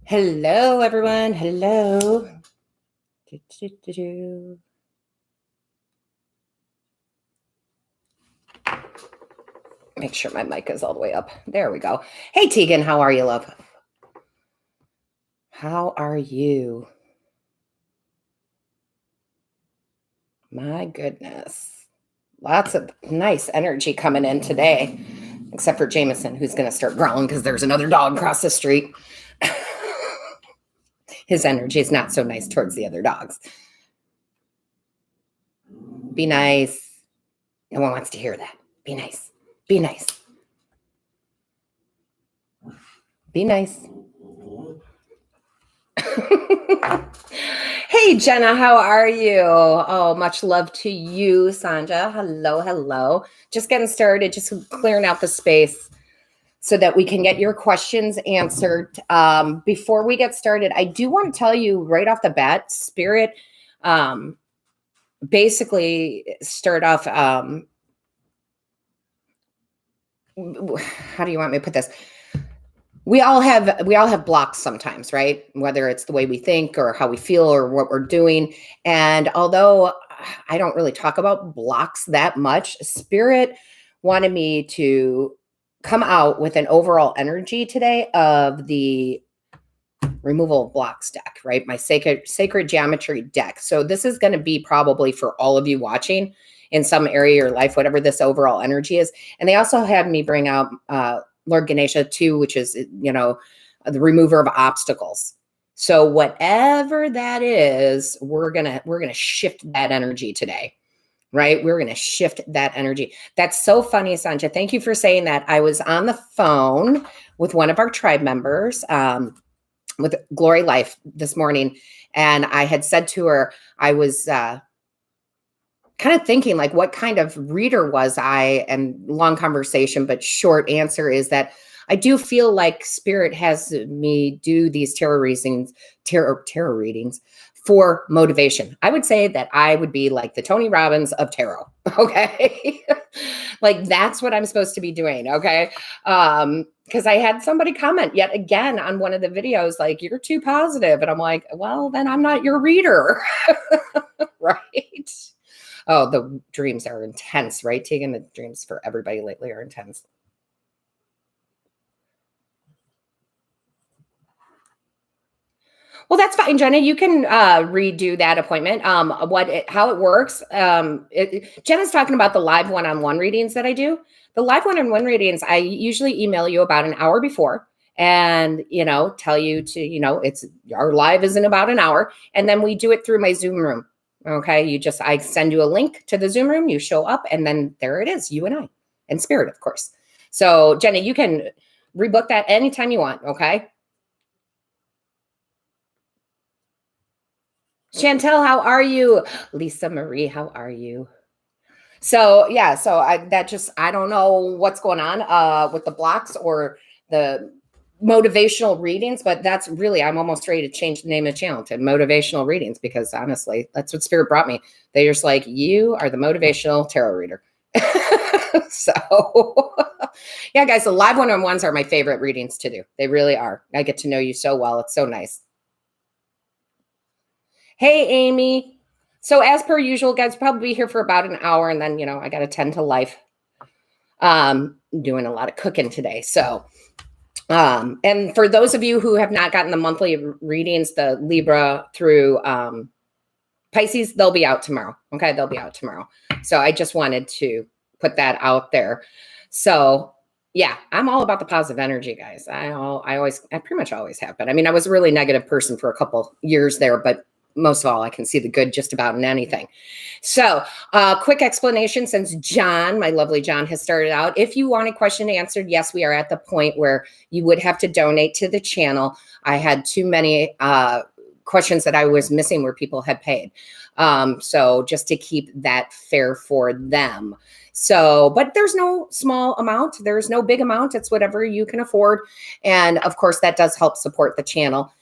Hello, everyone. Hello. Make sure my mic is all the way up. There we go. Hey, Tegan, how are you, love? How are you? My goodness. Lots of nice energy coming in today, except for Jameson, who's going to start growling because there's another dog across the street. His energy is not so nice towards the other dogs. Be nice. No one wants to hear that. Be nice. Be nice. Be nice. Hey, Jenna, how are you? Oh, much love to you, Sanja. Hello, hello. Just getting started, just clearing out the space so that we can get your questions answered. Before we get started, I do want to tell you right off the bat, Spirit basically start off, how do you want me to put this? We all have blocks sometimes, right? Whether it's the way we think or how we feel or what we're doing. And although I don't really talk about blocks that much, Spirit wanted me to come out with an overall energy today of the removal of blocks deck, right? My sacred geometry deck. So this is going to be probably for all of you watching in some area of your life, whatever this overall energy is. And they also had me bring out Lord Ganesha too, which is, the remover of obstacles. So whatever that is, we're gonna shift that energy today, right? We're gonna shift that energy. That's so funny, Sanja. Thank you for saying that. I was on the phone with one of our tribe members, with Glory Life this morning, and I had said to her, I was kind of thinking like, what kind of reader was I? And long conversation, but short answer is that I do feel like Spirit has me do these tarot readings for motivation. I would say that I would be like the Tony Robbins of tarot. Okay. Like that's what I'm supposed to be doing. Okay. Because I had somebody comment yet again on one of the videos, like, you're too positive. And I'm like, well, then I'm not your reader. Right. Oh, the dreams are intense, right? Taking the dreams for everybody lately are intense. Well, that's fine, Jenna. You can redo that appointment. How it works. Jenna's talking about the live one-on-one readings that I do. The live one-on-one readings, I usually email you about an hour before and, tell you to, our live is in about an hour. And then we do it through my Zoom room. Okay. I send you a link to the Zoom room, you show up, and then there it is, you and I, and Spirit, of course. So Jenna, you can rebook that anytime you want. Okay. Chantel, how are you? Lisa Marie, how are you? So yeah, I don't know what's going on with the blocks or the motivational readings, but that's really, I'm almost ready to change the name of the channel to motivational readings, because honestly, that's what Spirit brought me. They're just like, you are the motivational tarot reader. So yeah, guys, the live one-on-ones are my favorite readings to do. They really are. I get to know you so well. It's so nice. Hey, Amy. So as per usual, guys, probably be here for about an hour, and then, I got to tend to life. Doing a lot of cooking today. So and for those of you who have not gotten the monthly readings, the Libra through Pisces, they'll be out tomorrow. Okay, they'll be out tomorrow. So I just wanted to put that out there. So yeah, I'm all about the positive energy, guys. I pretty much always have been. I mean, I was a really negative person for a couple years there, but most of all, I can see the good just about in anything. So quick explanation, since John, my lovely John, has started out. If you want a question answered, yes, we are at the point where you would have to donate to the channel. I had too many questions that I was missing where people had paid. So just to keep that fair for them. So, but there's no small amount. There's no big amount. It's whatever you can afford. And of course, that does help support the channel.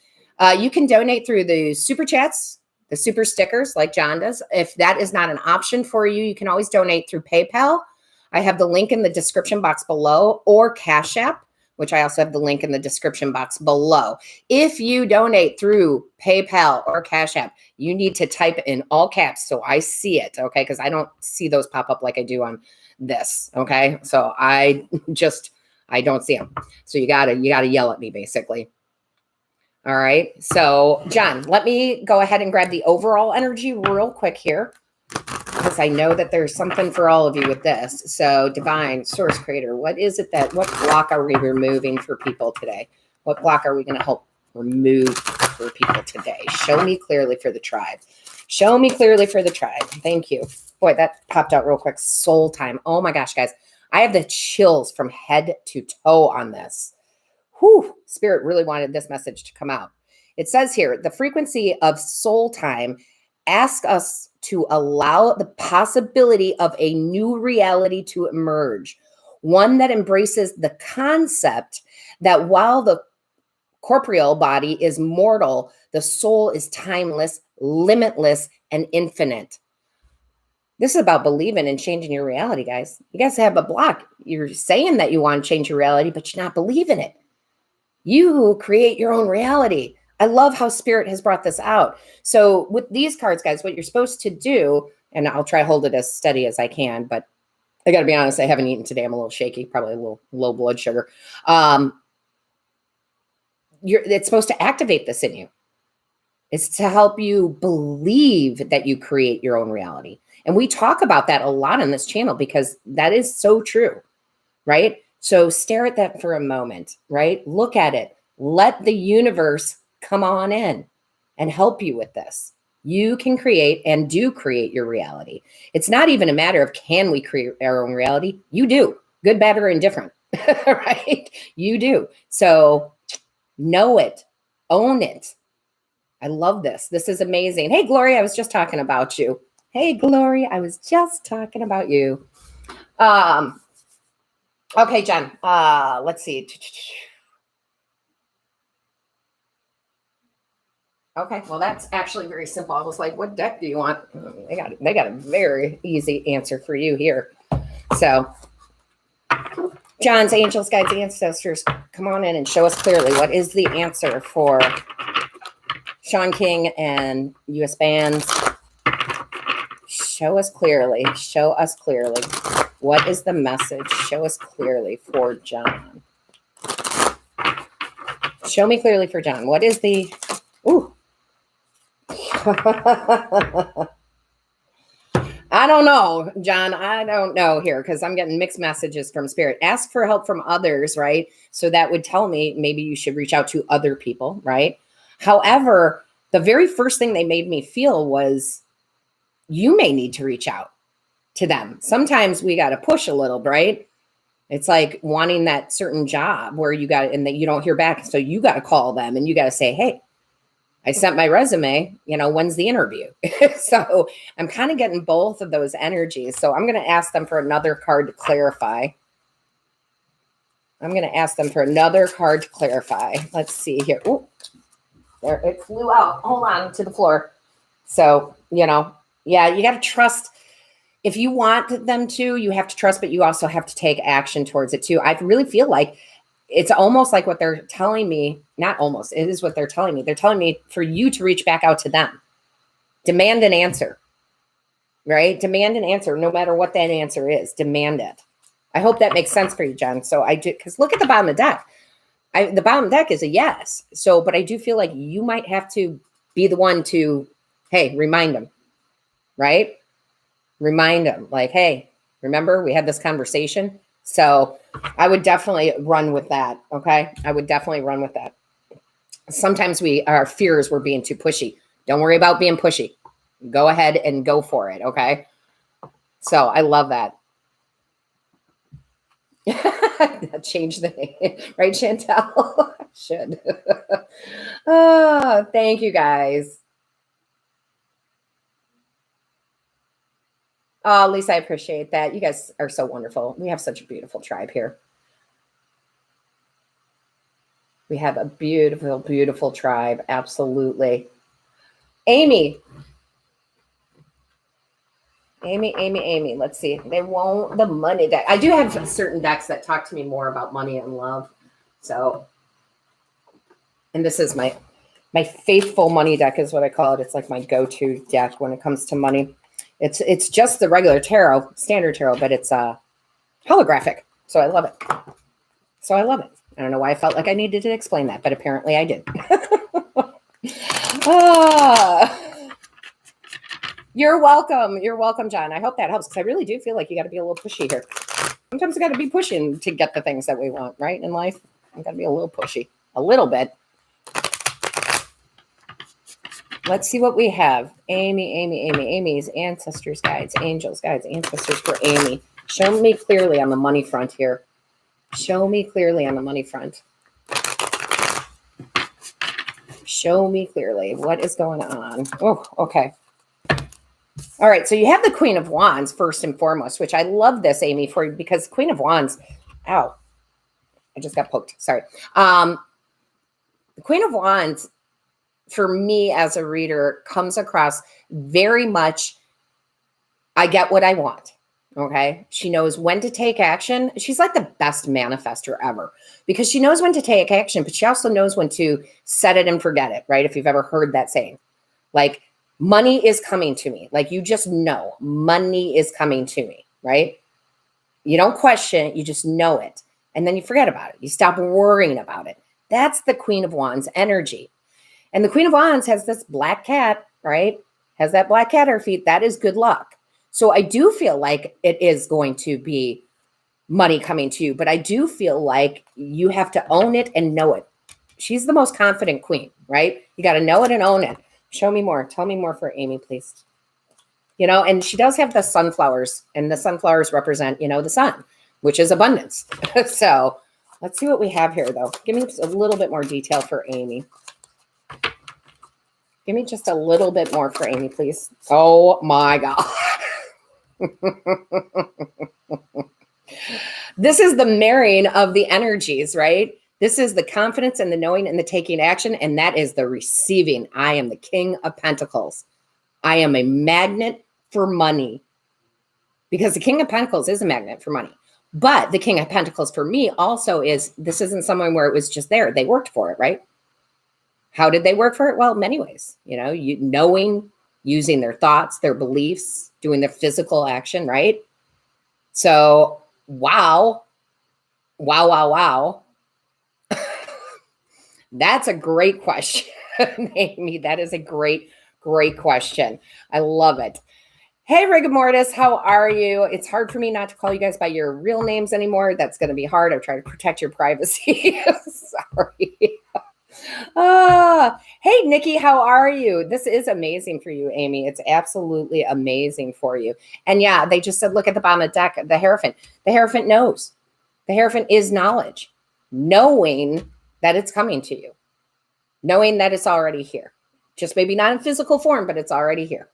You can donate through the super chats, the super stickers like John does. If that is not an option for you, you can always donate through PayPal. I have the link in the description box below, or Cash App, which I also have the link in the description box below. If you donate through PayPal or Cash App, you need to type in all caps so I see it, okay? Because I don't see those pop up like I do on this, okay? So I don't see them. So you gotta yell at me, basically. All right. So John, let me go ahead and grab the overall energy real quick here, because I know that there's something for all of you with this. So divine source creator, what block are we removing for people today? What block are we going to help remove for people today? Show me clearly for the tribe. Show me clearly for the tribe. Thank you. Boy, that popped out real quick. Soul time. Oh my gosh, guys. I have the chills from head to toe on this. Whew, Spirit really wanted this message to come out. It says here, the frequency of soul time asks us to allow the possibility of a new reality to emerge, one that embraces the concept that while the corporeal body is mortal, the soul is timeless, limitless, and infinite. This is about believing and changing your reality, guys. You guys have a block. You're saying that you want to change your reality, but you're not believing it. You create your own reality. I love how Spirit has brought this out. So with these cards, guys, what you're supposed to do, and I'll try to hold it as steady as I can, but I got to be honest, I haven't eaten today. I'm a little shaky, probably a little low blood sugar. It's supposed to activate this in you. It's to help you believe that you create your own reality. And we talk about that a lot on this channel because that is so true, right? So stare at that for a moment, right? Look at it. Let the universe come on in and help you with this. You can create and do create your reality. It's not even a matter of can we create our own reality? You do. Good, bad, or indifferent, right? You do. So know it. Own it. I love this. This is amazing. Hey, Gloria, I was just talking about you. Hey, Gloria, I was just talking about you. Okay, Jen, let's see. Okay, well, that's actually very simple. I was like, what deck do you want? They got a very easy answer for you here. So, John's angels, guides, ancestors, come on in and show us clearly what is the answer for Sean King and US bands. Show us clearly. Show us clearly. What is the message? Show us clearly for John. Show me clearly for John. What is the... Ooh. I don't know, John. I don't know here because I'm getting mixed messages from Spirit. Ask for help from others, right? So that would tell me maybe you should reach out to other people, right? However, the very first thing they made me feel was you may need to reach out to them. Sometimes we got to push a little, right? It's like wanting that certain job where you got, and that you don't hear back. So you got to call them and you got to say, hey, I sent my resume, when's the interview? So I'm kind of getting both of those energies. So I'm going to ask them for another card to clarify. Let's see here. Ooh, there, it flew out. Hold on to the floor. So, yeah, you got to trust. If you want them to, you have to trust, but you also have to take action towards it too. I really feel like it's almost like what they're telling me, not almost, it is what they're telling me. They're telling me for you to reach back out to them. Demand an answer, right? Demand an answer, no matter what that answer is. Demand it. I hope that makes sense for you, John. So I do, because look at the bottom of the deck. The bottom of the deck is a yes. So, but I do feel like you might have to be the one to, hey, remind them, right? Remind them like, hey, remember we had this conversation? So I would definitely run with that. Okay. I would definitely run with that. Sometimes our fears were being too pushy. Don't worry about being pushy. Go ahead and go for it. Okay. So I love that. Change the name, right, Chantel? Should. Oh, thank you guys. Oh, Lisa, I appreciate that. You guys are so wonderful. We have such a beautiful tribe here. We have a beautiful, beautiful tribe. Absolutely. Amy, Amy. Let's see. They won't, the money deck. I do have certain decks that talk to me more about money and love. So, and this is my faithful money deck is what I call it. It's like my go-to deck when it comes to money. It's just the regular tarot, standard tarot, but it's holographic. So I love it. I don't know why I felt like I needed to explain that, but apparently I did. You're welcome. You're welcome, John. I hope that helps because I really do feel like you got to be a little pushy here. Sometimes we got to be pushing to get the things that we want, right? In life, you got to be a little pushy, a little bit. Let's see what we have. Amy's ancestors guides, angels guides, ancestors for Amy. Show me clearly on the money front here. Show me clearly on the money front. Show me clearly what is going on. Oh, okay. All right. So you have the Queen of Wands first and foremost, which I love this, Amy, for you because Queen of Wands. Ow. I just got poked. Sorry. The Queen of Wands, for me as a reader, comes across very much, I get what I want. Okay. She knows when to take action. She's like the best manifester ever because she knows when to take action, but she also knows when to set it and forget it, right? If you've ever heard that saying, like, money is coming to me. Like, you just know money is coming to me, right? You don't question it. You just know it. And then you forget about it. You stop worrying about it. That's the Queen of Wands energy. And the Queen of Wands has this black cat, right? Has that black cat at her feet. That is good luck. So I do feel like it is going to be money coming to you, but I do feel like you have to own it and know it. She's the most confident queen, right? You got to know it and own it. Show me more. Tell me more for Amy, please. You know, and she does have the sunflowers, and the sunflowers represent, you know, the sun, which is abundance. So let's see what we have here, though. Give me a little bit more detail for Amy. Give me just a little bit more for Amy, please. Oh, my God. This is the marrying of the energies, right? This is the confidence and the knowing and the taking action, and that is the receiving. I am the King of Pentacles. I am a magnet for money because the King of Pentacles is a magnet for money. But the King of Pentacles for me also is, this isn't someone where it was just there. They worked for it, right? How did they work for it? Well, many ways, you know, knowing, using their thoughts, their beliefs, doing their physical action, right? So, wow. That's a great question, Amy. That is a great question. I love it. Hey, Rigor Mortis, how are you? It's hard for me not to call you guys by your real names anymore. That's going to be hard. I'm trying to protect your privacy. Sorry. Hey, Nikki, how are you? This is amazing for you, Amy. It's absolutely amazing for you. And yeah, they just said, look at the bottom of the deck, the Hierophant. The Hierophant knows. The Hierophant is knowledge, knowing that it's coming to you, knowing that it's already here. Just maybe not in physical form, but it's already here.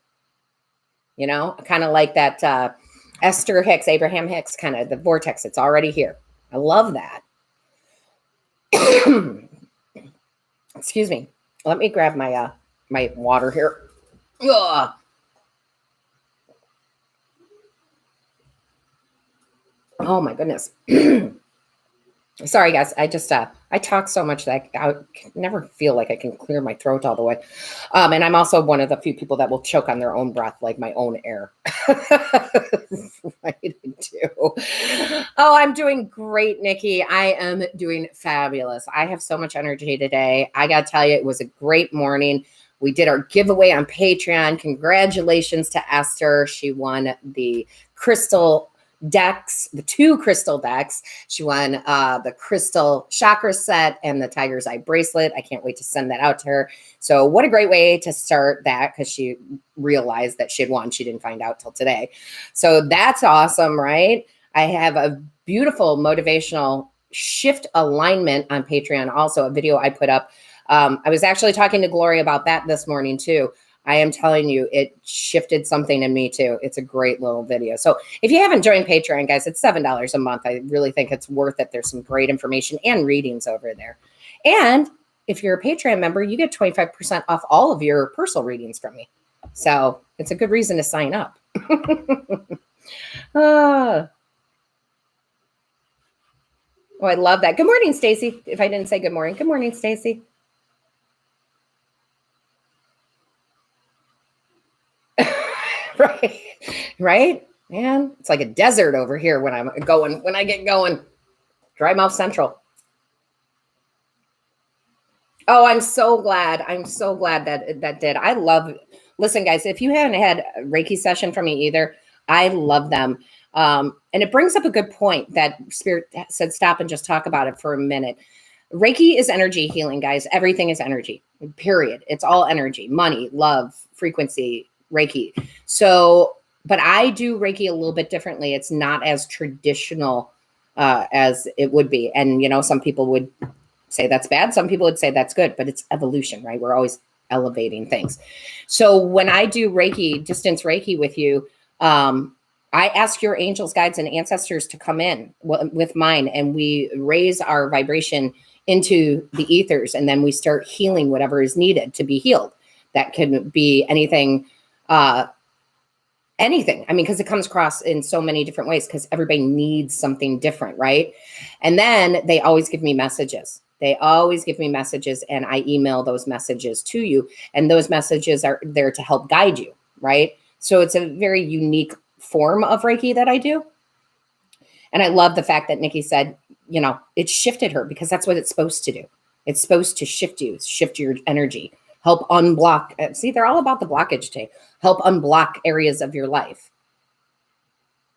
You know, kind of like that Esther Hicks, Abraham Hicks, kind of the vortex. It's already here. I love that. Excuse me. Let me grab my my water here. Ugh. Oh my goodness. Sorry, guys. I just I talk so much that I never feel like I can clear my throat all the way. And I'm also one of the few people that will choke on their own breath, like my own air. Right, I do. Oh, I'm doing great, Nikki. I am doing fabulous. I have so much energy today. I got to tell you, it was a great morning. We did our giveaway on Patreon. Congratulations to Esther. She won the crystal decks, the 2 crystal decks. She won the crystal chakra set and the tiger's eye bracelet. I can't wait to send that out to her. So what a great way to start that, because she realized that she had won. She didn't find out till today. So that's awesome, right? I have a beautiful motivational shift alignment on Patreon, also a video I put up. I was actually talking to Gloria about that this morning too. I am telling you, it shifted something in me too. It's a great little video. So if you haven't joined Patreon, guys, it's $7 a month. I really think it's worth it. There's some great information and readings over there. And if you're a Patreon member, you get 25% off all of your personal readings from me. So it's a good reason to sign up. Oh, I love that. Good morning, Stacy. If I didn't say good morning Stacy. Right. Right. Man, it's like a desert over here when I get going. Dry Mouth Central. Oh, I'm so glad. I'm so glad that did. Listen, guys, if you haven't had a Reiki session from me either, I love them. And it brings up a good point that Spirit said, stop and just talk about it for a minute. Reiki is energy healing, guys. Everything is energy, period. It's all energy, money, love, frequency, Reiki. So, but I do Reiki a little bit differently. It's not as traditional as it would be. And, some people would say that's bad. Some people would say that's good, but it's evolution, right? We're always elevating things. So when I do Reiki, distance Reiki with you, I ask your angels, guides, and ancestors to come in with mine, and we raise our vibration into the ethers, and then we start healing whatever is needed to be healed. That can be anything, anything. I mean, because it comes across in so many different ways, because everybody needs something different, right? And then they always give me messages. They always give me messages, and I email those messages to you. And those messages are there to help guide you, right? So it's a very unique form of Reiki that I do. And I love the fact that Nikki said, it shifted her, because that's what it's supposed to do. It's supposed to shift you, shift your energy, help unblock. See, they're all about the blockage today. Help unblock areas of your life.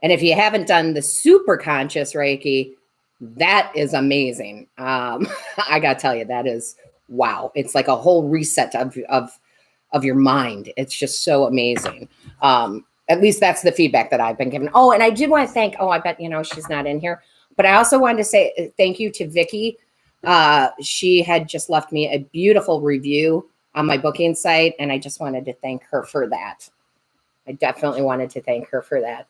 And if you haven't done the super conscious Reiki, that is amazing. I got to tell you, that is, wow. It's like a whole reset of your mind. It's just so amazing. At least that's the feedback that I've been given. Oh, and I did want to thank, I bet, she's not in here, but I also wanted to say thank you to Vicky. She had just left me a beautiful review on my booking site, and I just wanted to thank her for that. I definitely wanted to thank her for that.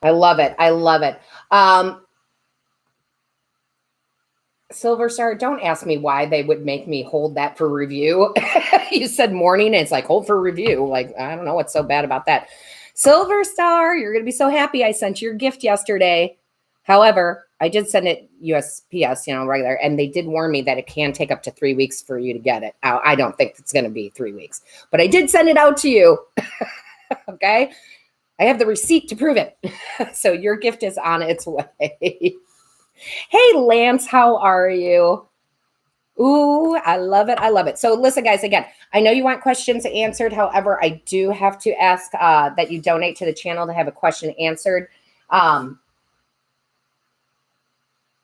I love it. I love it. Silver Star, don't ask me why they would make me hold that for review. You said morning, and it's like, hold for review. Like, I don't know what's so bad about that. Silver Star, you're going to be so happy I sent your gift yesterday. However, I did send it USPS, regular, and they did warn me that it can take up to 3 weeks for you to get it. I don't think it's going to be 3 weeks, but I did send it out to you. Okay. I have the receipt to prove it. So your gift is on its way. Hey, Lance, how are you? Ooh, I love it. I love it. So listen, guys, again, I know you want questions answered. However, I do have to ask that you donate to the channel to have a question answered.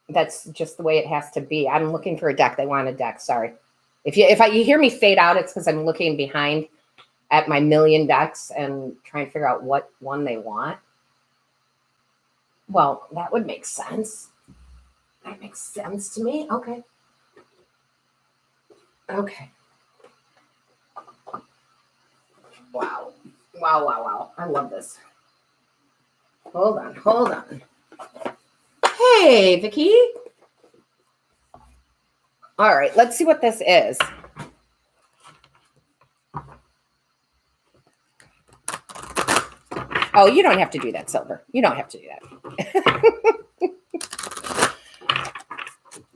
That's just the way it has to be. I'm looking for a deck. They want a deck. Sorry. If you hear me fade out, it's because I'm looking behind at my million decks and trying to figure out what one they want. Well, that would make sense. That makes sense to me. Okay. Okay. Wow. Wow, wow, wow. I love this. Hold on. Hey, Vicky. All right, let's see what this is. Oh, you don't have to do that, Silver. You don't have to do that.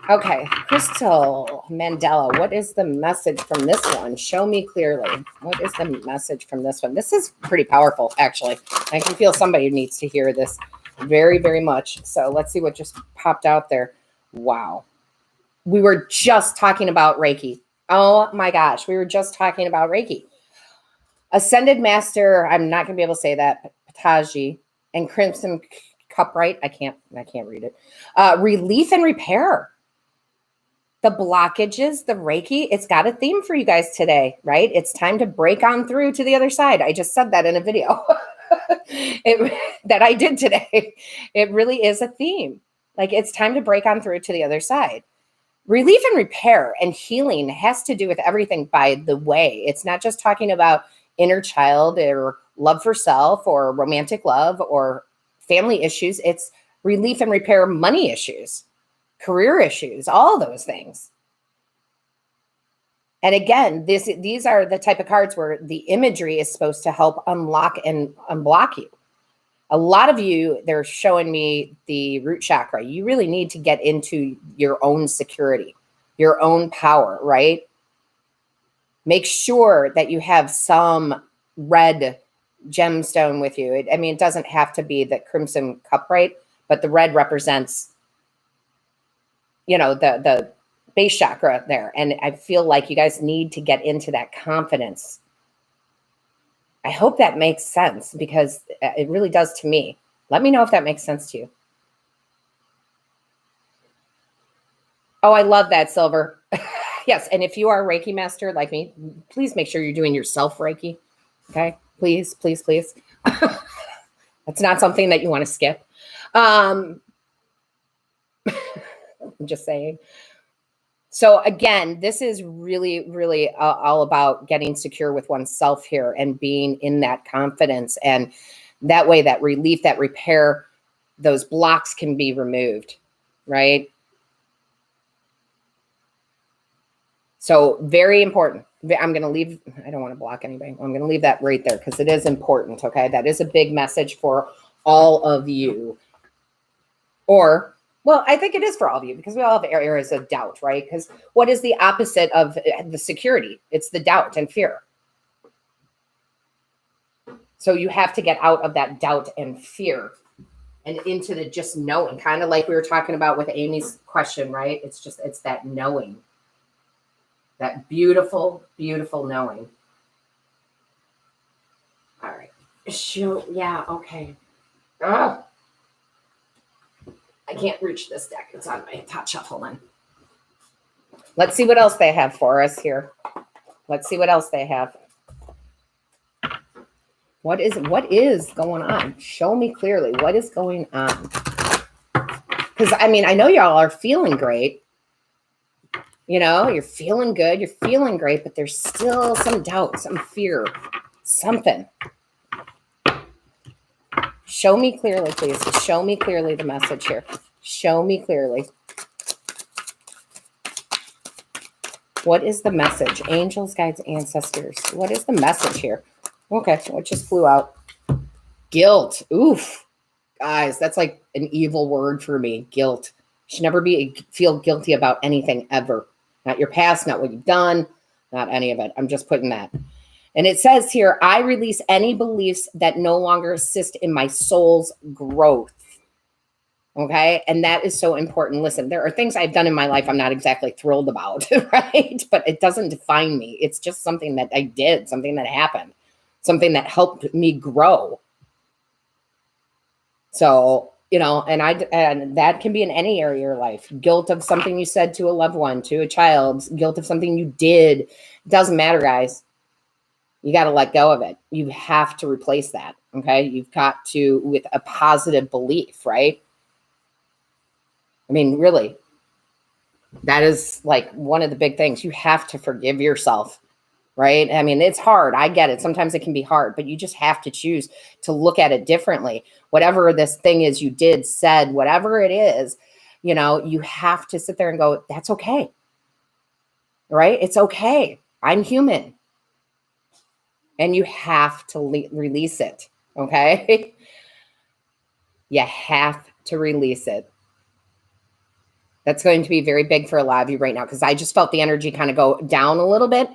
Okay, Crystal Mandela, what is the message from this one? Show me clearly. What is the message from this one? This is pretty powerful, actually. I can feel somebody needs to hear this very, very much. So let's see what just popped out there. Wow. We were just talking about Reiki. Oh my gosh, we were just talking about Reiki. Ascended Master, I'm not going to be able to say that, Pataji, and Crimson Cupright, I can't read it. Relief and repair. The blockages, the Reiki, it's got a theme for you guys today, right? It's time to break on through to the other side. I just said that in a video that I did today. It really is a theme. Like, it's time to break on through to the other side. Relief and repair and healing has to do with everything, by the way. It's not just talking about inner child or love for self or romantic love or family issues. It's relief and repair money issues, career issues, all those things. And again, these are the type of cards where the imagery is supposed to help unlock and unblock you. A lot of you, they're showing me the root chakra. You really need to get into your own security, your own power, right? Make sure that you have some red gemstone with you. It doesn't have to be the crimson cuprite, but the red represents, the base chakra there. And I feel like you guys need to get into that confidence. I hope that makes sense, because it really does to me. Let me know if that makes sense to you. Oh, I love that, Silver. Yes. And if you are a Reiki master like me, please make sure you're doing yourself Reiki. Okay. Please, please, please. That's not something that you want to skip. I'm just saying. So again, this is really, really all about getting secure with oneself here and being in that confidence. And that way, that relief, that repair, those blocks can be removed, right? So very important. I'm going to leave. I don't want to block anybody. I'm going to leave that right there because it is important. Okay. That is a big message for all of you. Or, well, I think it is for all of you, because we all have areas of doubt, right? Because what is the opposite of the security? It's the doubt and fear. So you have to get out of that doubt and fear and into the just knowing, kind of like we were talking about with Amy's question, right? It's that knowing, that beautiful, beautiful knowing. All right. Shoot. Yeah. Okay. Ugh. I can't reach this deck. It's on my top shelf. Hold on. Let's see what else they have for us here. Let's see what else they have. What is going on? Show me clearly what is going on. Because I know y'all are feeling great. You're feeling good. You're feeling great, but there's still some doubt, some fear, something. Show me clearly, please. Show me clearly the message here. Show me clearly. What is the message? Angels, guides, ancestors. What is the message here? Okay, what just flew out? Guilt. Oof. Guys, that's like an evil word for me. Guilt. You should never feel guilty about anything ever. Not your past, not what you've done, not any of it. I'm just putting that. And it says here, I release any beliefs that no longer assist in my soul's growth. Okay. And that is so important. Listen, there are things I've done in my life I'm not exactly thrilled about, right? But it doesn't define me. It's just something that I did, something that happened, something that helped me grow. So, and that can be in any area of your life. Guilt of something you said to a loved one, to a child, guilt of something you did. It doesn't matter, guys. You got to let go of it. You have to replace that. Okay. You've got to, with a positive belief, right? Really, that is like one of the big things. You have to forgive yourself, right? It's hard. I get it. Sometimes it can be hard, but you just have to choose to look at it differently. Whatever this thing is you did, said, whatever it is, you have to sit there and go, that's okay. Right? It's okay. I'm human. And you have to release it. Okay. You have to release it. That's going to be very big for a lot of you right now, because I just felt the energy kind of go down a little bit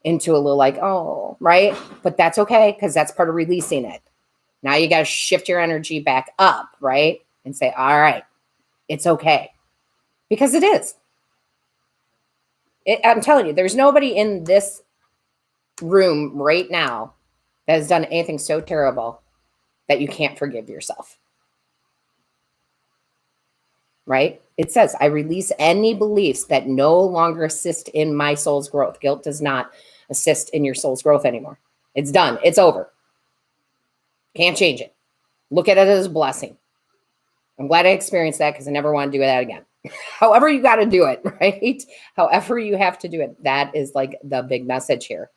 into a little like, oh, right. But that's okay, because that's part of releasing it. Now you got to shift your energy back up, right? And say, all right, it's okay. Because it is. I'm telling you, there's nobody in this room right now that has done anything so terrible that you can't forgive yourself. Right? It says, I release any beliefs that no longer assist in my soul's growth. Guilt does not assist in your soul's growth anymore. It's done. It's over. Can't change it. Look at it as a blessing. I'm glad I experienced that, because I never want to do that again. However you got to do it, right? However you have to do it. That is like the big message here.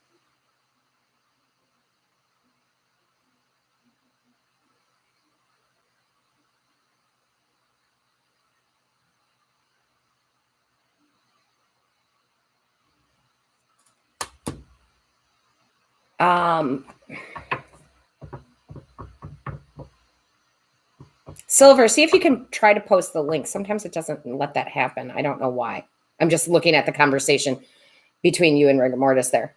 Silver, see if you can try to post the link. Sometimes it doesn't let that happen. I don't know why. I'm just looking at the conversation between you and Rigor Mortis there.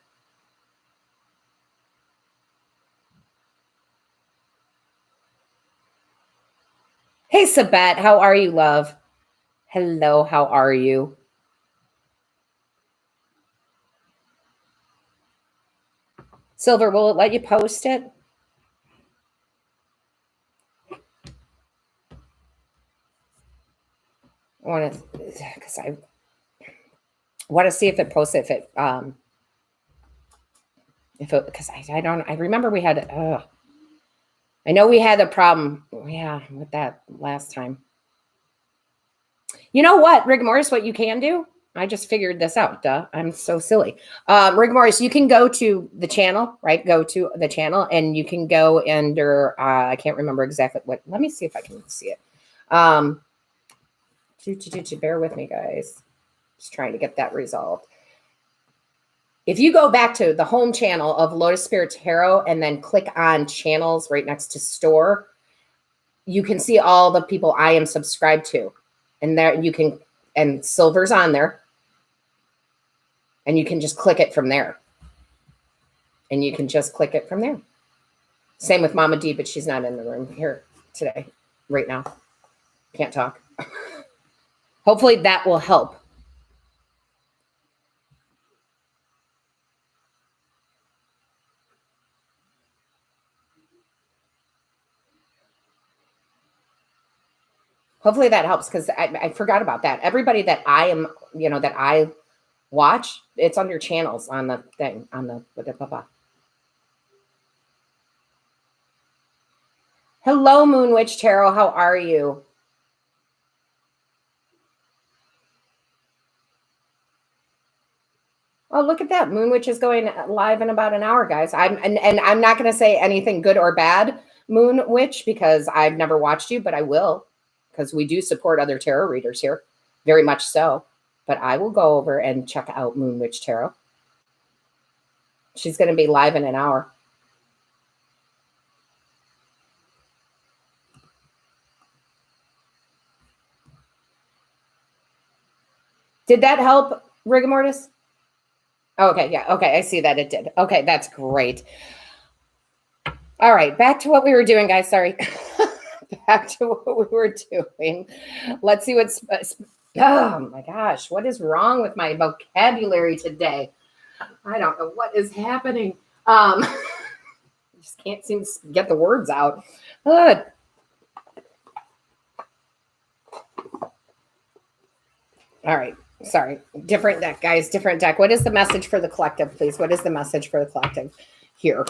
Hey, Sabat, how are you, love? Hello, how are you? Silver, will it let you post it? I want to, because I want to see if it posts it, because I don't, I remember we had, I know we had a problem, with that last time. You know what, Rigor Mortis, what you can do? I just figured this out. Duh. I'm so silly. Rigor Mortis, you can go to the channel, right? Go to the channel and you can go under, I can't remember exactly what, let me see if I can see it. Bear with me, guys. Just trying to get that resolved. If you go back to the home channel of Lotus Spirit Tarot and then click on channels right next to store, you can see all the people I am subscribed to. And there you can, and Silver's on there. And you can just click it from there. And you can just click it from there. Same with Mama D, but she's not in the room here today, right now. Can't talk. Hopefully that will help. Hopefully that helps, because I forgot about that. Everybody that I am, that I watch, it's under channels on the thing, on the Hello, Moon Witch Tarot. How are you? Oh, look at that. Moon Witch is going live in about an hour, guys. I'm not going to say anything good or bad, Moon Witch, because I've never watched you, but I will, because we do support other tarot readers here, very much so. But I will go over and check out Moon Witch Tarot. She's going to be live in an hour. Did that help, Rigor Mortis? Okay, yeah. Okay, I see that it did. Okay, that's great. All right, back to what we were doing, guys. Sorry. Back to what we were doing. Let's see what's... Oh, my gosh. What is wrong with my vocabulary today? I don't know what is happening. I just can't seem to get the words out. Good. All right. Sorry. Different deck, guys. Different deck. What is the message for the collective, please? What is the message for the collective here?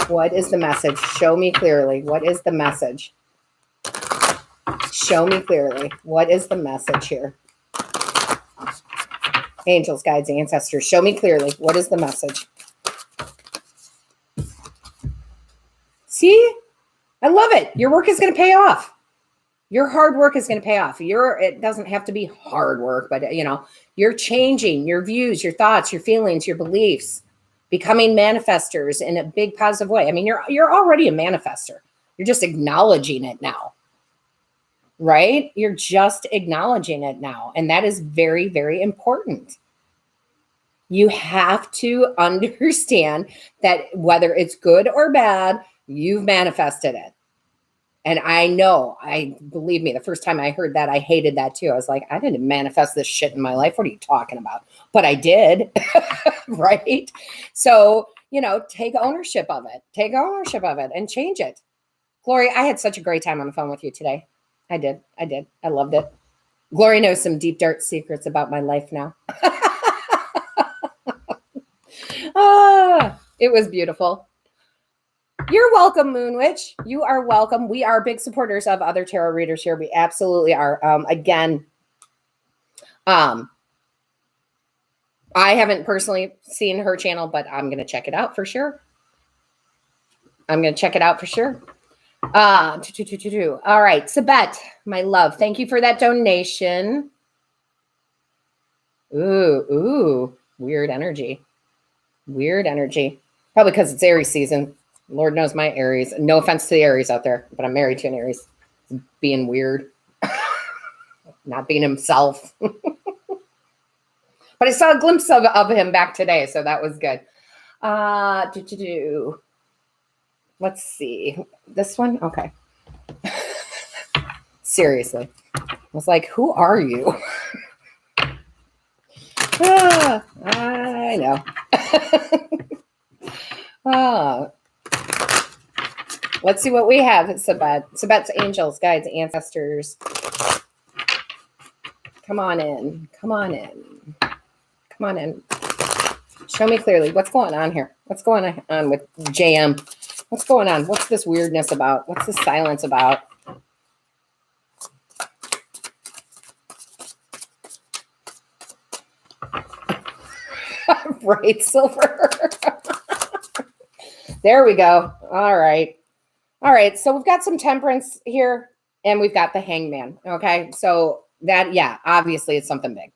What is the message? Show me clearly. What is the message? Show me clearly. What is the message here? Angels, guides, ancestors. Show me clearly. What is the message? See? I love it. Your work is going to pay off. Your hard work is going to pay off. It doesn't have to be hard work, but you're changing your views, your thoughts, your feelings, your beliefs, becoming manifestors in a big positive way. I mean, you're already a manifester. You're just acknowledging it now, right? You're just acknowledging it now. And that is very, very important. You have to understand that whether it's good or bad, you've manifested it. And I know, believe me, the first time I heard that, I hated that too. I was like, I didn't manifest this shit in my life. What are you talking about? But I did, right? So, take ownership of it. Take ownership of it and change it. Glory, I had such a great time on the phone with you today. I did. I loved it. Glory knows some deep, dark secrets about my life now. It was beautiful. You're welcome, Moon Witch. You are welcome. We are big supporters of other tarot readers here. We absolutely are. I haven't personally seen her channel, but I'm going to check it out for sure. All right. Sabette, my love. Thank you for that donation. Ooh. Weird energy. Probably because it's Aries season. Lord knows my Aries. No offense to the Aries out there, but I'm married to an Aries. Being weird. Not being himself. But I saw a glimpse of him back today, so that was good. Let's see. This one? Okay. Seriously. I was like, who are you? I know. Let's see what we have at Sabet. Sabet's angels, guides, ancestors. Come on in. Come on in. Come on in. Show me clearly. What's going on here? What's going on with JM? What's going on? What's this weirdness about? What's this silence about? Right, silver. There we go. All right. All right. So we've got some temperance here and we've got the hangman. Okay. So that, yeah, obviously it's something big,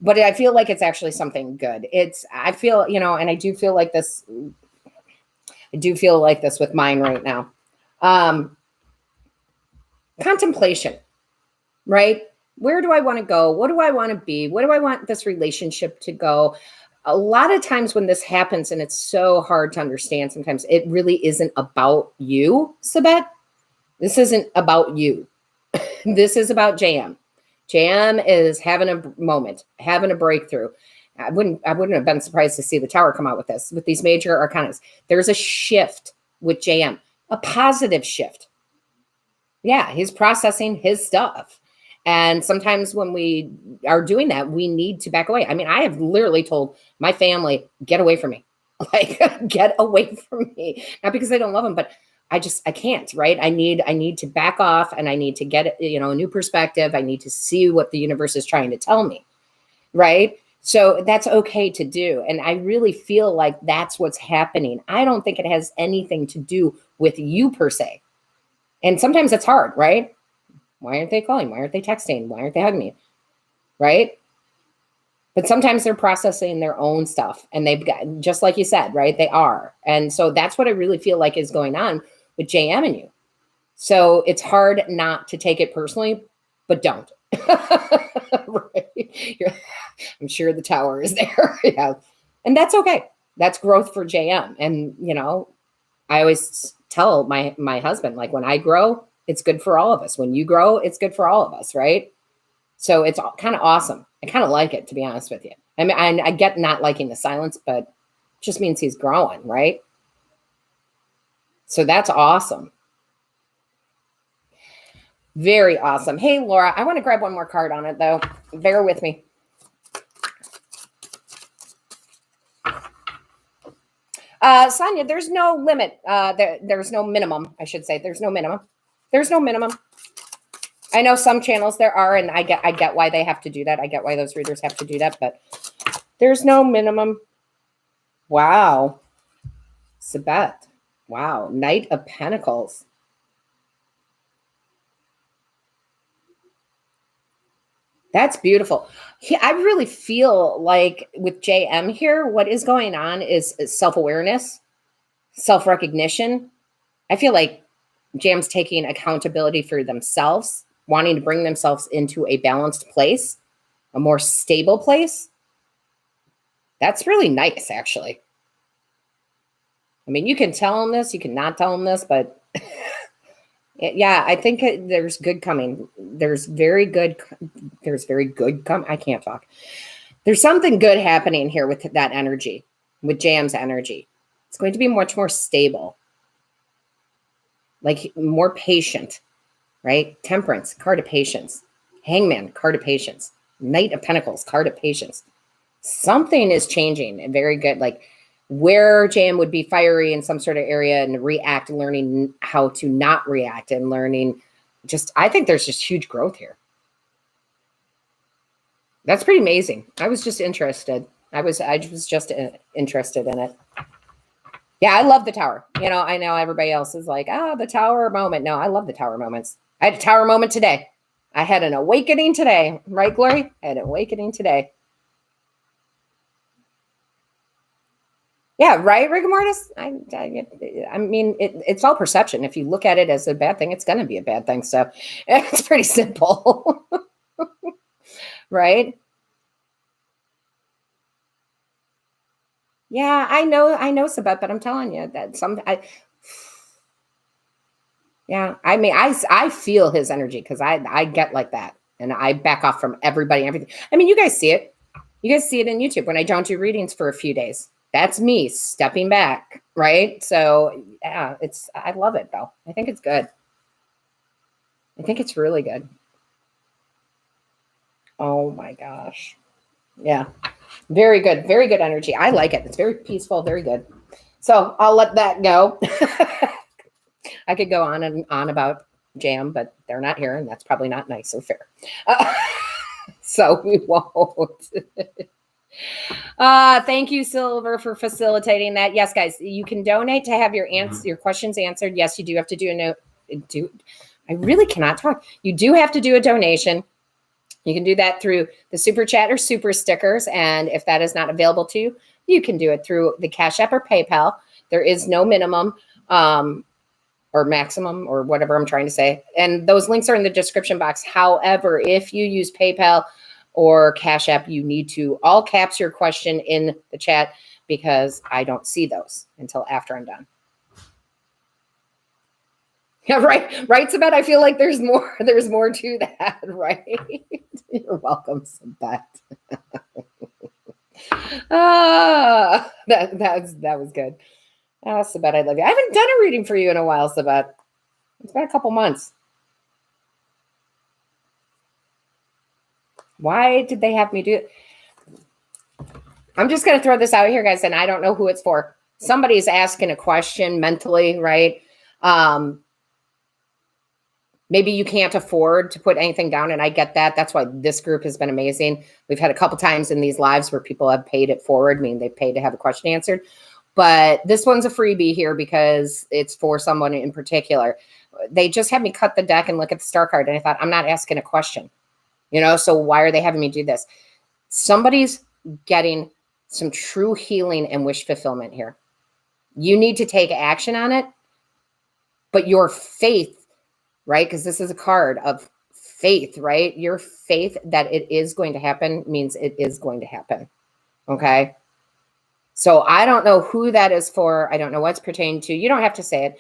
but I feel like it's actually something good. I feel, and I do feel like this with mine right now. Contemplation, right? Where do I want to go? What do I want to be? What do I want this relationship to go? A lot of times when this happens, and it's so hard to understand sometimes, it really isn't about you, Sabet. This isn't about you. This is about JM. JM is having a moment, having a breakthrough. I wouldn't have been surprised to see the Tower come out with this, with these major arcanas. There's a shift with JM, a positive shift. Yeah, he's processing his stuff. And sometimes when we are doing that, we need to back away. I mean, I have literally told my family, get away from me. Like, get away from me. Not because I don't love them, but I can't, right? I need to back off and I need to get, a new perspective. I need to see what the universe is trying to tell me, right? So that's okay to do. And I really feel like that's what's happening. I don't think it has anything to do with you per se. And sometimes it's hard, right? Why aren't they calling? Why aren't they texting? Why aren't they hugging me? Right? But sometimes they're processing their own stuff and they've got, just like you said, right? They are. And so that's what I really feel like is going on with JM and you. So it's hard not to take it personally, but don't. Right? I'm sure the Tower is there. Yeah. And that's okay. That's growth for JM. And, I always tell my husband, like, when I grow, it's good for all of us. When you grow, it's good for all of us, right? So it's kind of awesome. I kind of like it, to be honest with you. I mean, I get not liking the silence, but it just means he's growing, right? So that's awesome. Very awesome. Hey, Laura, I want to grab one more card on it, though. Bear with me. Sonia, there's no limit. There's no minimum, I should say. There's no minimum. There's no minimum. I know some channels there are, and I get why they have to do that. I get why those readers have to do that, but there's no minimum. Wow. Sabet. Wow. Knight of Pentacles. That's beautiful. I really feel like with JM here, what is going on is self-awareness, self-recognition. I feel like JM's taking accountability for themselves, wanting to bring themselves into a balanced place, a more stable place. That's really nice, actually. I mean, you can tell them this, you can not tell them this, but yeah, I think there's good coming. There's very good coming. I can't talk. There's something good happening here with that energy, with JM's energy. It's going to be much more stable, like more patient, right? Temperance, card of patience. Hangman, card of patience. Knight of Pentacles, card of patience. Something is changing and very good. Like where JM would be fiery in some sort of area and react, learning how to not react and learning I think there's just huge growth here. That's pretty amazing. I was just interested. I was just interested in it. Yeah, I love the Tower. I know everybody else is like, the Tower moment. No, I love the Tower moments. I had a Tower moment today. I had an awakening today. Right, Glory? I had an awakening today. Yeah, right, rigor mortis. I mean, it's all perception. If you look at it as a bad thing, it's going to be a bad thing. So it's pretty simple, right? Yeah, I know, Sabet, but I'm telling you that yeah, I mean, I feel his energy because I get like that, and I back off from everybody and everything. I mean, you guys see it. You guys see it in YouTube when I don't do readings for a few days. That's me stepping back, right? So yeah, I love it though. I think it's good. I think it's really good. Oh my gosh. Yeah. Very good. Very good energy. I like it. It's very peaceful, very good. So I'll let that go. I could go on and on about jam, but they're not here, and that's probably not nice or fair. So we won't. Thank you, Silver, for facilitating that. Yes, guys, you can donate to have your questions answered. Yes, you do have to do a note. I really cannot talk. You do have to do a donation. You can do that through the super chat or super stickers. And if that is not available to you, you can do it through the Cash App or PayPal. There is no minimum or maximum or whatever I'm trying to say. And those links are in the description box. However, if you use PayPal or Cash App, you need to all caps your question in the chat because I don't see those until after I'm done. Yeah, right. Right, Sabet. I feel like there's more to that, right? You're welcome, Sabet. That was good. Oh, Sabet, I love you. I haven't done a reading for you in a while, Sabet. It's been a couple months. Why did they have me do it? I'm just going to throw this out here, guys, and I don't know who it's for. Somebody's asking a question mentally, right? Maybe you can't afford to put anything down, and I get that. That's why this group has been amazing. We've had a couple times in these lives where people have paid it forward, meaning they paid to have a question answered. But this one's a freebie here because it's for someone in particular. They just had me cut the deck and look at the star card, and I thought, I'm not asking a question, so why are they having me do this? Somebody's getting some true healing and wish fulfillment here. You need to take action on it, but your faith, right? Because this is a card of faith, right? Your faith that it is going to happen means it is going to happen. Okay. So I don't know who that is for. I don't know what's pertaining to. You don't have to say it.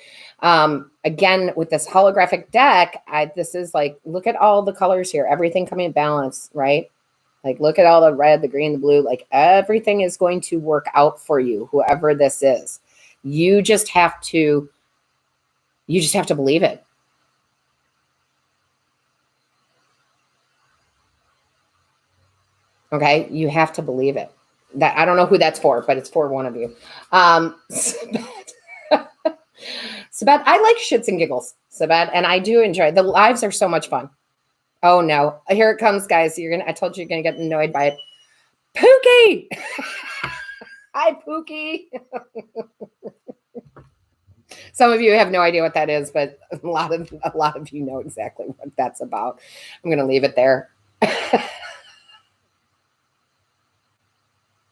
Again, with this holographic deck, this is like, look at all the colors here. Everything coming in balance, right? Like, look at all the red, the green, the blue. Like, everything is going to work out for you, whoever this is. You just have to believe it. Okay, you have to believe it. That I don't know who that's for, but it's for one of you. Sabet, I like shits and giggles, Sabet, and I do enjoy the lives are so much fun. Oh no, here it comes, guys. I told you you're gonna get annoyed by it. Pookie! Hi, Pookie. Some of you have no idea what that is, but a lot of you know exactly what that's about. I'm gonna leave it there.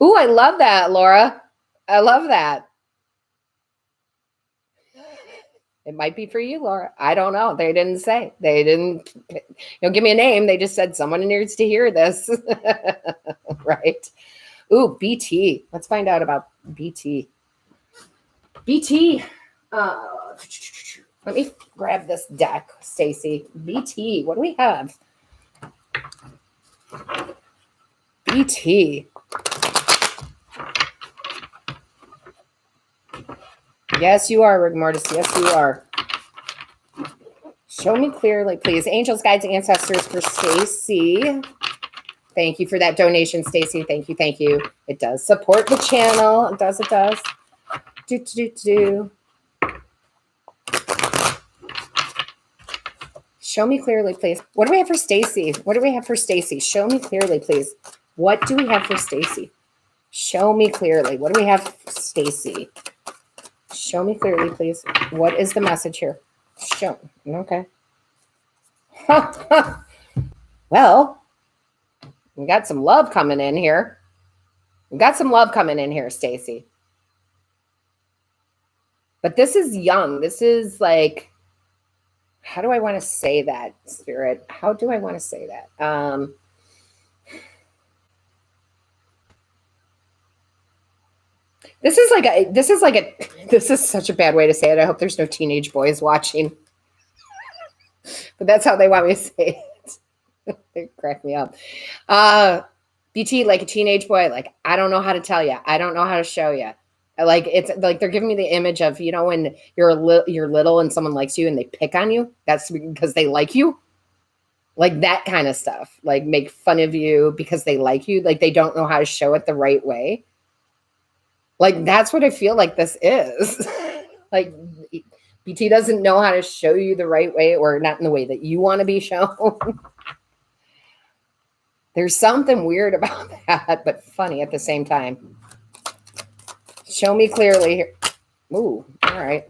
Ooh, I love that, Laura. I love that. It might be for you, Laura. I don't know. They didn't say. They didn't give me a name. They just said someone needs to hear this. Right? Ooh, BT. Let's find out about BT. BT. Let me grab this deck, Stacy. BT. What do we have? BT. Yes, you are, Rick Mortis. Yes, you are. Show me clearly, please. Angels, guides, ancestors for Stacy. Thank you for that donation, Stacy. Thank you. Thank you. It does support the channel. It does. It does. Show me clearly, please. What do we have for Stacy? What do we have for Stacy? Show me clearly, please. What do we have for Stacy? Show me clearly. What do we have for Stacy? Show me clearly, please. What is the message here? Show. Okay. Well, we got some love coming in here. We got some love coming in here, Stacy. But this is young. This is like, how do I want to say that, Spirit? How do I want to say that? This is such a bad way to say it. I hope there's no teenage boys watching, but that's how they want me to say it. They crack me up. BT, like a teenage boy, like, I don't know how to tell you. I don't know how to show you. Like, it's like they're giving me the image of, you know, when you're little and someone likes you and they pick on you. That's because they like you. Like that kind of stuff. Like make fun of you because they like you. Like they don't know how to show it the right way. Like that's what I feel like this is. Like BT doesn't know how to show you the right way, or not in the way that you want to be shown. There's something weird about that, but funny at the same time. Show me clearly here. Ooh, all right.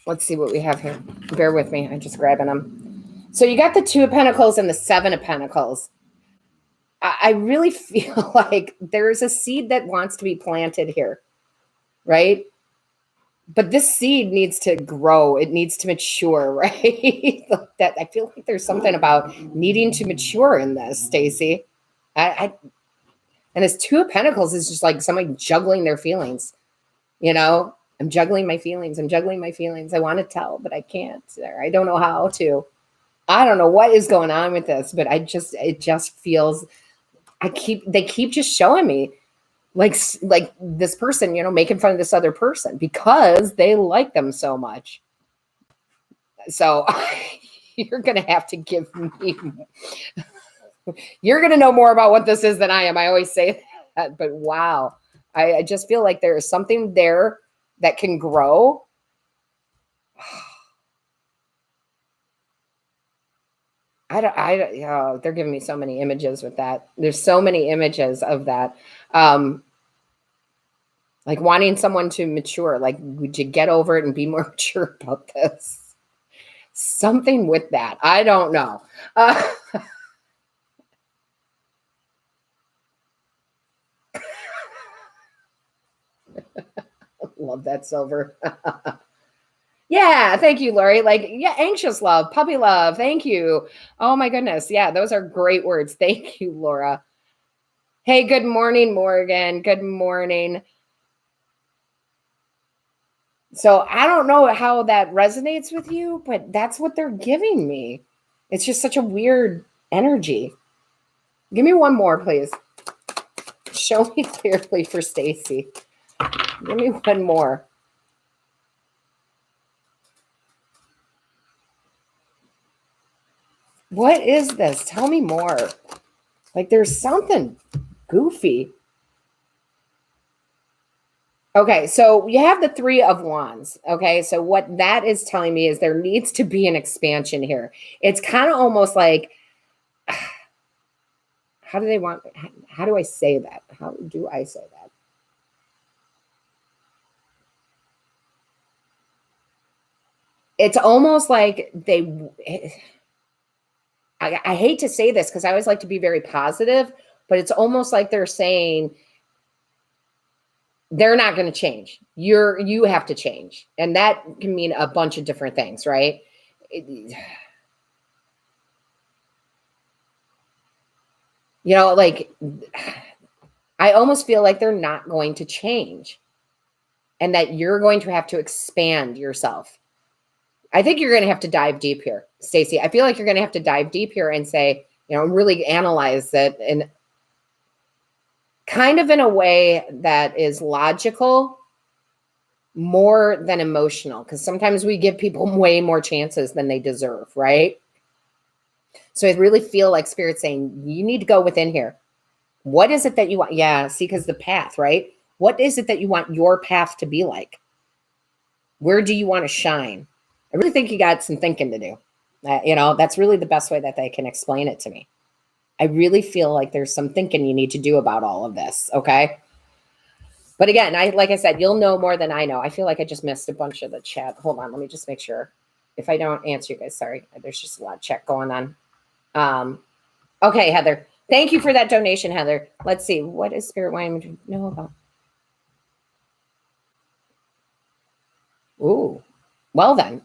Let's see what we have here. Bear with me. I'm just grabbing them. So you got the 2 of Pentacles and the 7 of Pentacles. I really feel like there's a seed that wants to be planted here, right? But this seed needs to grow. It needs to mature, right? That I feel like there's something about needing to mature in this, Stacey. And this 2 of Pentacles is just like somebody juggling their feelings. You know, I'm juggling my feelings. I'm juggling my feelings. I want to tell, but I can't. I don't know how to. I don't know what is going on with this, but it just feels. They keep just showing me like this person, you know, making fun of this other person because they like them so much. So you're going to have to give me, you're going to know more about what this is than I am. I always say that, but wow. I just feel like there is something there that can grow. They're giving me so many images with that. There's so many images of that. Like wanting someone to mature, like, would you get over it and be more mature about this? Something with that. I don't know. Love that, Silver. Yeah, thank you, Lori. Like, yeah, anxious love, puppy love. Thank you. Oh my goodness. Yeah, those are great words. Thank you, Laura. Hey, good morning, Morgan. Good morning. So I don't know how that resonates with you, but that's what they're giving me. It's just such a weird energy. Give me one more, please. Show me clearly for Stacey. Give me one more. What is this? Tell me more. Like there's something goofy. Okay, so you have the 3 of Wands. Okay, so what that is telling me is there needs to be an expansion here. It's kind of almost like, how do I say that? How do I say that? It's almost like I hate to say this because I always like to be very positive, but it's almost like they're saying they're not going to change. You have to change. And that can mean a bunch of different things, right? You know, like I almost feel like they're not going to change and that you're going to have to expand yourself. I think you're going to have to dive deep here, Stacey. I feel like you're going to have to dive deep here and say, you know, really analyze it and kind of in a way that is logical more than emotional, because sometimes we give people way more chances than they deserve, right? So I really feel like Spirit's saying, you need to go within here. What is it that you want? Yeah, see, because the path, right? What is it that you want your path to be like? Where do you want to shine? I really think you got some thinking to do. You know, that's really the best way that they can explain it to me. I really feel like there's some thinking you need to do about all of this, okay? But again, like I said, you'll know more than I know. I feel like I just missed a bunch of the chat. Hold on, let me just make sure. If I don't answer you guys, sorry. There's just a lot of chat going on. Okay, Heather. Thank you for that donation, Heather. Let's see. What is Spirit wanting me to know about? Ooh. Well then.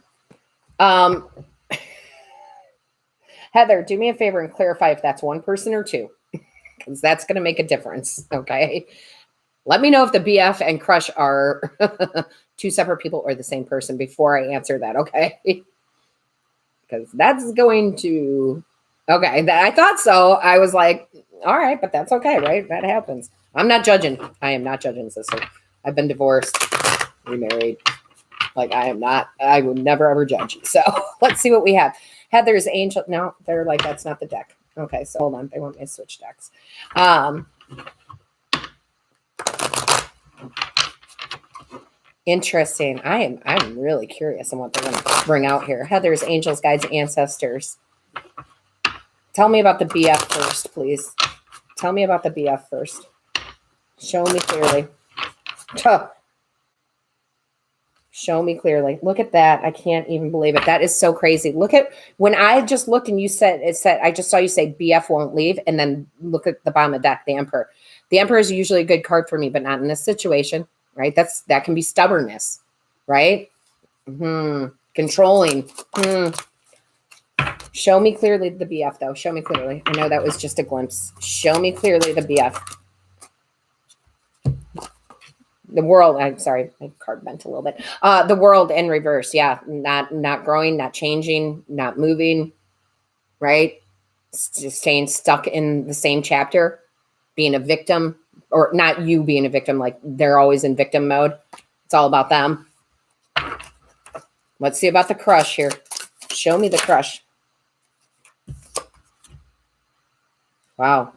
Heather, do me a favor and clarify if that's one person or two, because that's going to make a difference. Okay. Let me know if the BF and crush are two separate people or the same person before I answer that. Okay. Because that's going to, okay. I thought so. I was like, all right, but that's okay, right? That happens. I'm not judging. I am not judging, sister. I've been divorced, remarried. Like I would never ever judge. So let's see what we have. Heather's angel. No, they're like, that's not the deck. Okay, so hold on. They want me to switch decks. Interesting. I'm really curious on what they're going to bring out here. Heather's angels, guides, ancestors. Tell me about the BF first, please. Tell me about the BF first. Show me clearly. Show me clearly. Look at that. I can't even believe it. That is so crazy. Look at when I just looked and you said, I just saw you say BF won't leave. And then look at the bottom of the deck, the Emperor. The Emperor is usually a good card for me, but not in this situation, right? That can be stubbornness, right? Controlling. Show me clearly the BF though. Show me clearly. I know that was just a glimpse. Show me clearly the BF. The world, I'm sorry, my card bent a little bit. The world in reverse. Yeah. Not growing, not changing, not moving, right? Just staying stuck in the same chapter, being a victim, or not you being a victim, like they're always in victim mode. It's all about them. Let's see about the crush here. Show me the crush. Wow.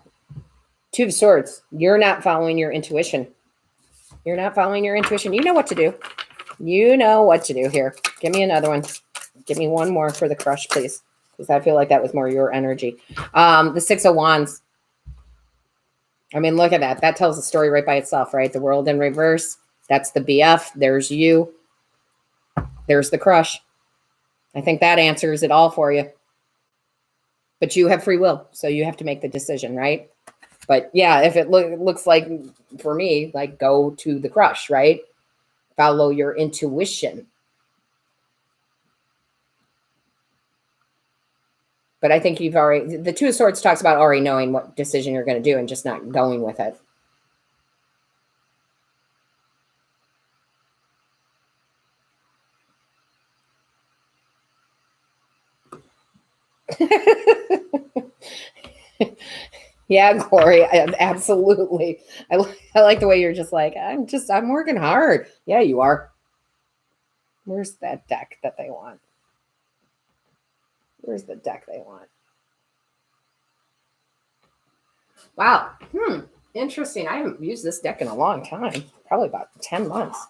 Two of Swords. You're not following your intuition. You're not following your intuition. You know what to do. You know what to do here. Give me another one. Give me one more for the crush, please. Because I feel like that was more your energy. The Six of Wands. I mean, look at that. That tells the story right by itself, right? The world in reverse. That's the BF. There's you. There's the crush. I think that answers it all for you. But you have free will. So you have to make the decision, right? But yeah, if it looks like, for me, like go to the crush, right? Follow your intuition. But I think you've already, the Two of Swords talks about already knowing what decision you're going to do and just not going with it. Yeah, Glory, absolutely. I like the way you're just like, I'm working hard. Yeah, you are. Where's that deck that they want? Where's the deck they want? Wow. Interesting. I haven't used this deck in a long time. Probably about 10 months.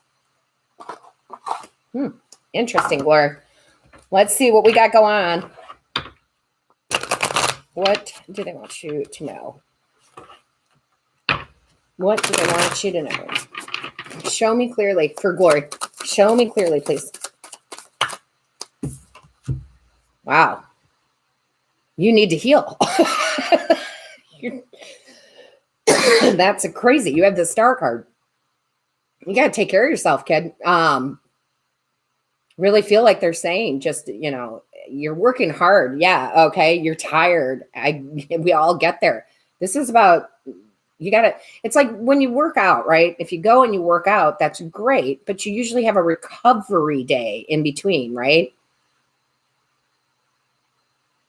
Interesting, Glory. Let's see what we got going on. What do they want you to know? What do they want you to know? Show me clearly for Glory. Show me clearly, please. Wow. You need to heal. That's crazy. You have the Star card. You got to take care of yourself, kid. Really feel like they're saying just, you're working hard. Yeah. Okay. You're tired. We all get there. This is about, it's like when you work out, right? If you go and you work out, that's great, but you usually have a recovery day in between, right?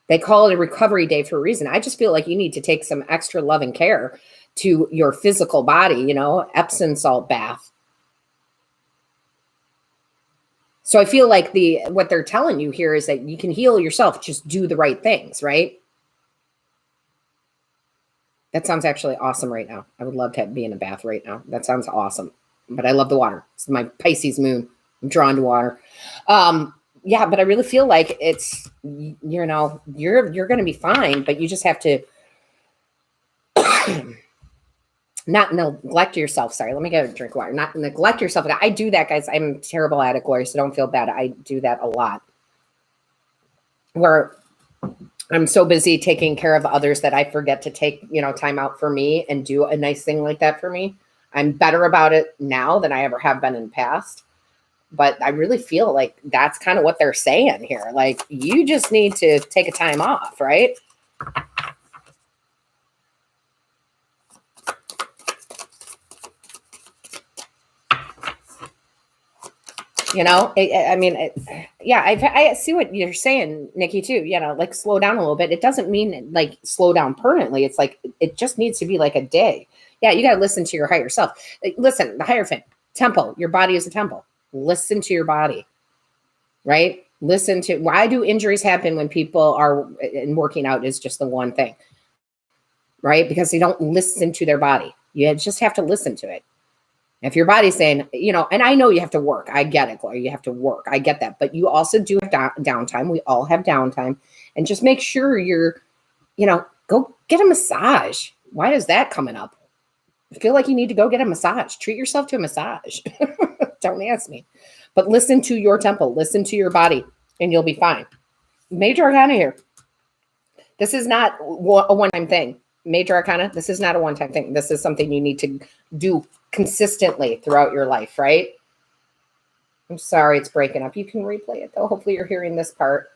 They call it a recovery day for a reason. I just feel like you need to take some extra love and care to your physical body, Epsom salt bath. So I feel like what they're telling you here is that you can heal yourself. Just do the right things, right? That sounds actually awesome right now. I would love to be in a bath right now. That sounds awesome. But I love the water. It's my Pisces moon. I'm drawn to water. Yeah, but I really feel like it's, you're going to be fine, but you just have to not neglect yourself. Sorry, let me get a drink of water. Not neglect yourself. I do that, guys. I'm terrible at it, Gloria, so don't feel bad. I do that a lot. Where I'm so busy taking care of others that I forget to take, time out for me and do a nice thing like that for me. I'm better about it now than I ever have been in the past. But I really feel like that's kind of what they're saying here. Like, you just need to take a time off, right? You know, yeah, I see what you're saying, Nikki, too. You know, like, slow down a little bit. It doesn't mean like slow down permanently. It's like, it just needs to be like a day. Yeah, you got to listen to your higher self. Listen, the Hierophant, temple, your body is a temple. Listen to your body, right? Listen to, why do injuries happen when people are, and working out is just the one thing, right? Because they don't listen to their body. You just have to listen to it. If your body's saying, you know, and I know you have to work. I get it, Gloria. You have to work. I get that. But you also do have downtime. We all have downtime. And just make sure you're, you know, go get a massage. Why is that coming up? I feel like you need to go get a massage. Treat yourself to a massage. Don't ask me. But listen to your temple. Listen to your body, and you'll be fine. Major Arcana here. This is not a one-time thing. Major Arcana, this is not a one-time thing. This is something you need to do consistently throughout your life, right? I'm sorry it's breaking up. You can replay it, though. Hopefully you're hearing this part.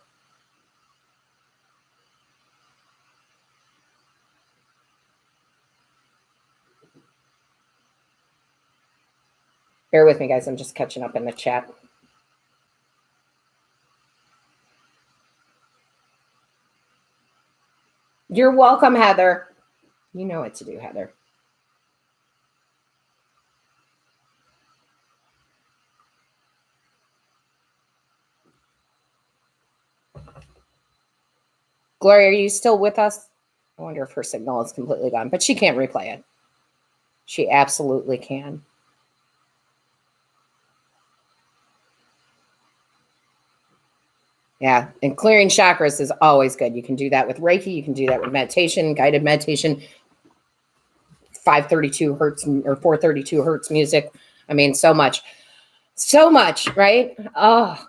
Bear with me, guys. I'm just catching up in the chat. You're welcome, Heather. You know what to do, Heather. Gloria, are you still with us? I wonder if her signal is completely gone, but she can't replay it. She absolutely can. Yeah, and clearing chakras is always good. You can do that with Reiki. You can do that with meditation, guided meditation, 532 hertz or 432 hertz music. I mean, so much, right? Oh,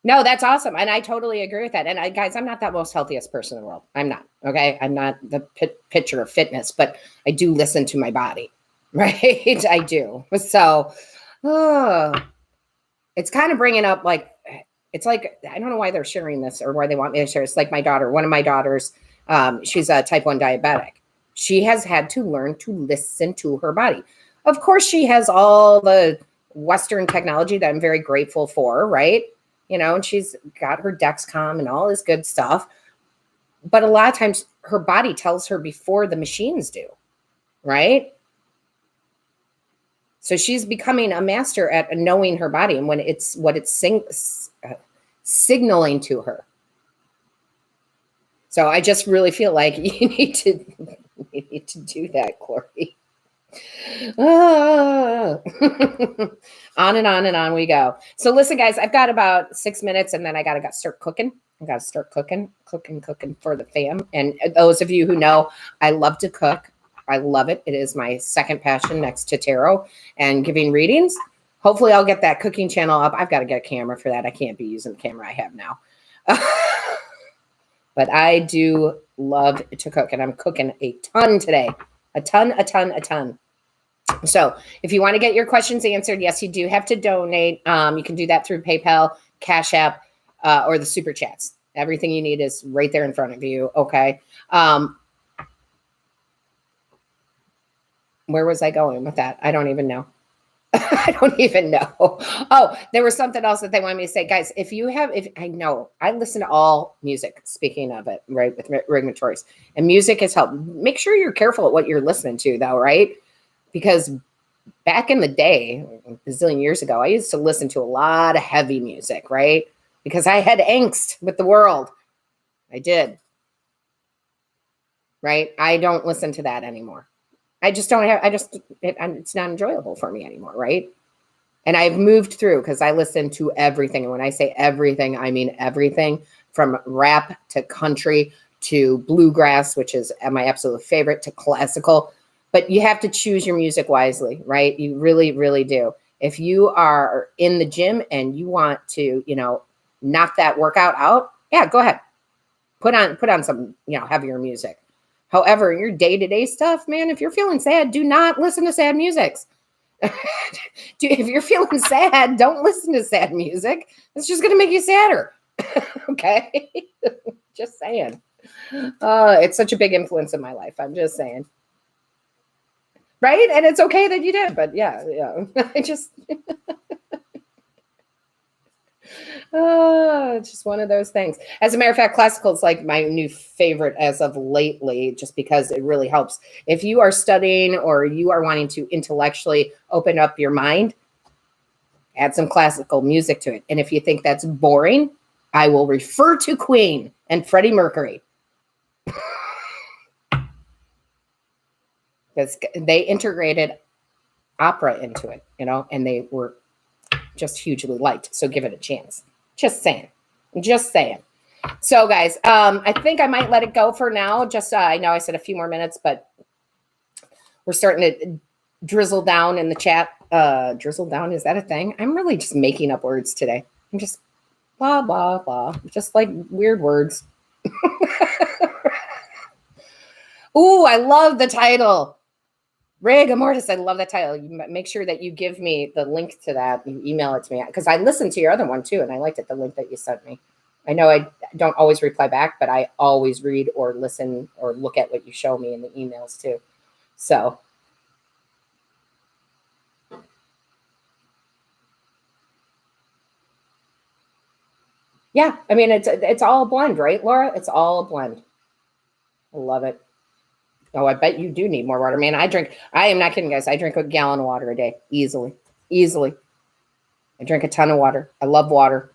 no, that's awesome. And I totally agree with that. And guys, I'm not that most healthiest person in the world. I'm not. Okay. I'm not the picture of fitness, but I do listen to my body, right? I do. So, it's kind of bringing up, like, it's like, I don't know why they're sharing this or why they want me to share. It's like my daughter, one of my daughters, she's a type 1 diabetic. She has had to learn to listen to her body. Of course, she has all the Western technology that I'm very grateful for, right? You know, and she's got her Dexcom and all this good stuff. But a lot of times her body tells her before the machines do, right? So she's becoming a master at knowing her body and when it's what it's signaling to her. So I just really feel like you need to do that, Corey. On and on and on we go. So listen, guys, I've got about 6 minutes and then I gotta start cooking. I gotta start cooking for the fam. And those of you who know, I love to cook. I love it. It is my second passion next to tarot and giving readings. Hopefully I'll get that cooking channel up. I've got to get a camera for that. I can't be using the camera I have now. But I do love to cook, and I'm cooking a ton today. A ton. So if you want to get your questions answered, yes, you do have to donate. You can do that through PayPal, Cash App, or the Super Chats. Everything you need is right there in front of you. Okay. Where was I going with that? I don't even know. I don't even know. Oh, there was something else that they wanted me to say. Guys, if I know, I listen to all music, speaking of it, right, with rigmatories. And music has helped. Make sure you're careful at what you're listening to, though, right? Because back in the day, a zillion years ago, I used to listen to a lot of heavy music, right? Because I had angst with the world. I did. Right? I don't listen to that anymore. I just don't have, it's not enjoyable for me anymore, right? And I've moved through because I listen to everything. And when I say everything, I mean everything from rap to country to bluegrass, which is my absolute favorite, to classical. But you have to choose your music wisely, right? You really, really do. If you are in the gym and you want to, knock that workout out, yeah, go ahead. Put on some, heavier music. However, your day-to-day stuff, man, if you're feeling sad, do not listen to sad music. If you're feeling sad, don't listen to sad music. It's just going to make you sadder. Okay? Just saying. It's such a big influence in my life. I'm just saying. Right? And it's okay that you did, but yeah. I just... it's just one of those things. As a matter of fact, classical is like my new favorite as of lately, just because it really helps. If you are studying or you are wanting to intellectually open up your mind, add some classical music to it. And if you think that's boring, I will refer to Queen and Freddie Mercury. Because they integrated opera into it, and they were just hugely liked. So give it a chance. Just saying. So guys, I think I might let it go for now. Just, I know I said a few more minutes, but we're starting to drizzle down in the chat. Drizzle down, is that a thing? I'm really just making up words today. I'm just blah, blah, blah. Just like weird words. Ooh, I love the title. Rigor Mortis, I love that title. You make sure that you give me the link to that. You email it to me, because I listened to your other one too, and I liked it, the link that you sent me. I know I don't always reply back, but I always read or listen or look at what you show me in the emails too. So. Yeah, I mean, it's all a blend, right, Laura? It's all a blend. I love it. Oh, I bet you do need more water, man. I am not kidding, guys. I drink a gallon of water a day, easily. I drink a ton of water. I love water.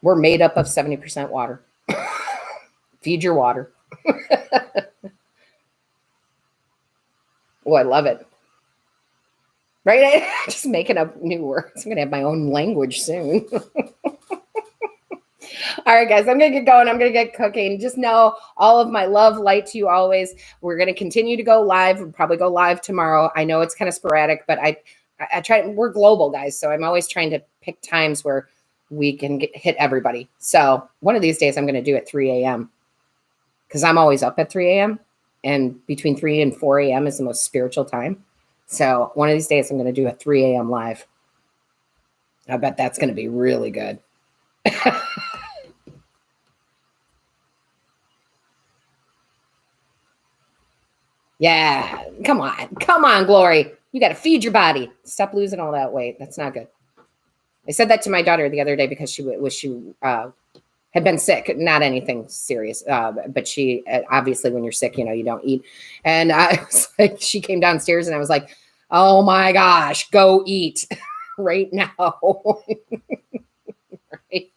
We're made up of 70% water. Feed your water. Oh, I love it. Right? Just making up new words. I'm going to have my own language soon. All right, guys, I'm going to get going. I'm going to get cooking. Just know all of my love, light to you always. We're going to continue to go live. We'll probably go live tomorrow. I know it's kind of sporadic, but I try. We're global, guys, so I'm always trying to pick times where we can hit everybody. So one of these days I'm going to do it 3 a.m. because I'm always up at 3 a.m. and between 3 and 4 a.m. is the most spiritual time. So one of these days I'm going to do a 3 a.m. live. I bet that's going to be really good. Yeah, come on, Glory. You got to feed your body. Stop losing all that weight. That's not good. I said that to my daughter the other day because she had been sick, not anything serious, but she obviously when you're sick, you don't eat. And I was like, she came downstairs and I was like, oh my gosh, go eat right now. Right?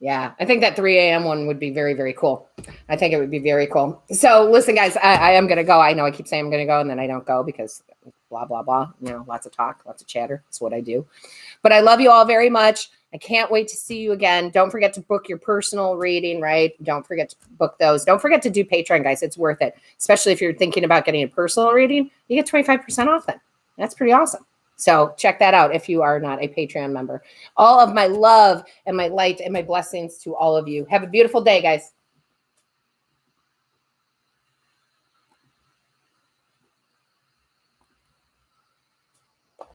Yeah, I think that 3 a.m. one would be very, very cool. I think it would be very cool. So listen, guys, I am going to go. I know I keep saying I'm going to go and then I don't go because blah, blah, blah. Lots of talk, lots of chatter. That's what I do. But I love you all very much. I can't wait to see you again. Don't forget to book your personal reading, right? Don't forget to book those. Don't forget to do Patreon, guys. It's worth it. Especially if you're thinking about getting a personal reading, you get 25% off then. That's pretty awesome. So check that out if you are not a Patreon member. All of my love and my light and my blessings to all of you. Have a beautiful day, guys.